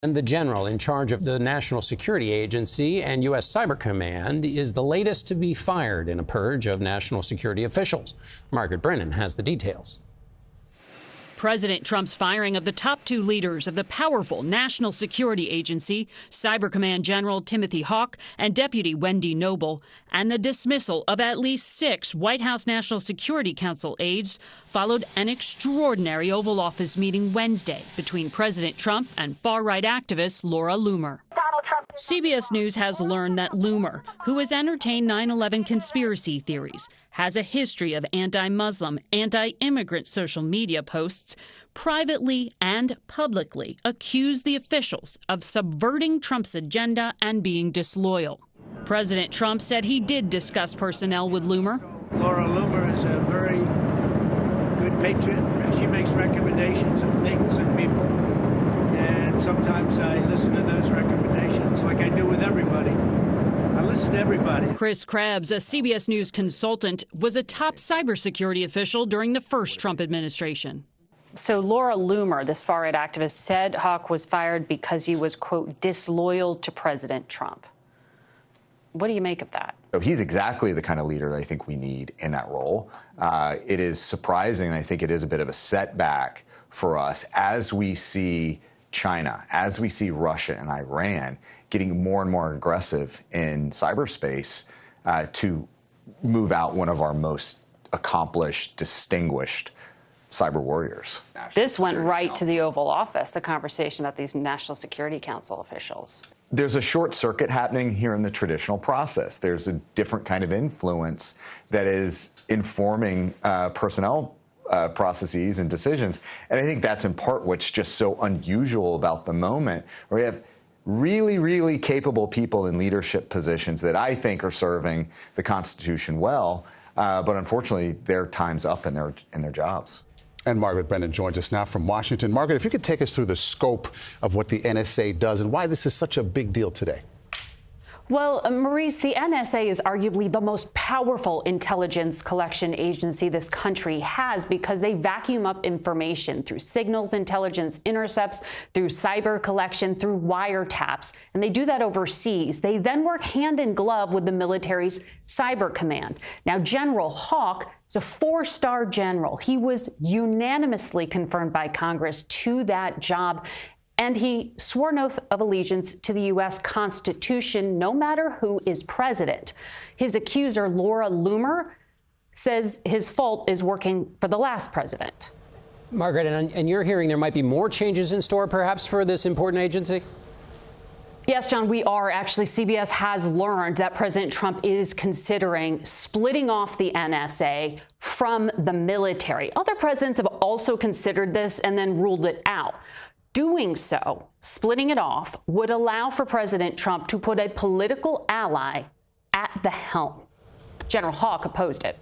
And the general in charge of the National Security Agency and U.S. Cyber Command is the latest to be fired in a purge of national security officials. Margaret Brennan has the details. President Trump's firing of the top two leaders of the powerful National Security Agency, Cyber Command General Timothy Hawk and Deputy Wendy Noble, and the dismissal of at least 6 White House National Security Council aides followed an extraordinary Oval Office meeting Wednesday between President Trump and far-right activist Laura Loomer. CBS News has learned that Loomer, who has entertained 9/11 conspiracy theories, has a history of anti-Muslim, anti-immigrant social media posts, privately and publicly accused the officials of subverting Trump's agenda and being disloyal. President Trump said he did discuss personnel with Loomer. Laura Loomer is a very good patriot, and she makes recommendations of things and people. And sometimes I listen to those recommendations like I do with everybody. I listen to everybody. Chris Krebs, a CBS News consultant, was a top cybersecurity official during the first Trump administration. So Laura Loomer, this far-right activist, said Hawk was fired because he was, quote, disloyal to President Trump. What do you make of that? So he's exactly the kind of leader I think we need in that role. It is surprising, and I think it is a bit of a setback for us as we see China, as we see Russia and Iran getting more and more aggressive in cyberspace to move out one of our most accomplished, distinguished cyber warriors. This went right to the Oval Office, the conversation about these National Security Council officials. There's a short circuit happening here in the traditional process. There's a different kind of influence that is informing personnel processes and decisions. And I think that's in part what's just so unusual about the moment, where we have really, really capable people in leadership positions that I think are serving the Constitution well. But unfortunately, their time's up in their jobs. And Margaret Brennan joins us now from Washington. Margaret, if you could take us through the scope of what the NSA does and why this is such a big deal today. Well, Maurice, the NSA is arguably the most powerful intelligence collection agency this country has because they vacuum up information through signals intelligence intercepts, through cyber collection, through wiretaps. And they do that overseas. They then work hand in glove with the military's cyber command. Now, General Hawk is a 4-star general. He was unanimously confirmed by Congress to that job. And he swore an oath of allegiance to the U.S. Constitution, no matter who is president. His accuser, Laura Loomer, says his fault is working for the last president. Margaret, and you're hearing there might be more changes in store, perhaps, for this important agency? Yes, John, we are. Actually, CBS has learned that President Trump is considering splitting off the NSA from the military. Other presidents have also considered this and then ruled it out. Doing so, splitting it off, would allow for President Trump to put a political ally at the helm. General Hawk opposed it.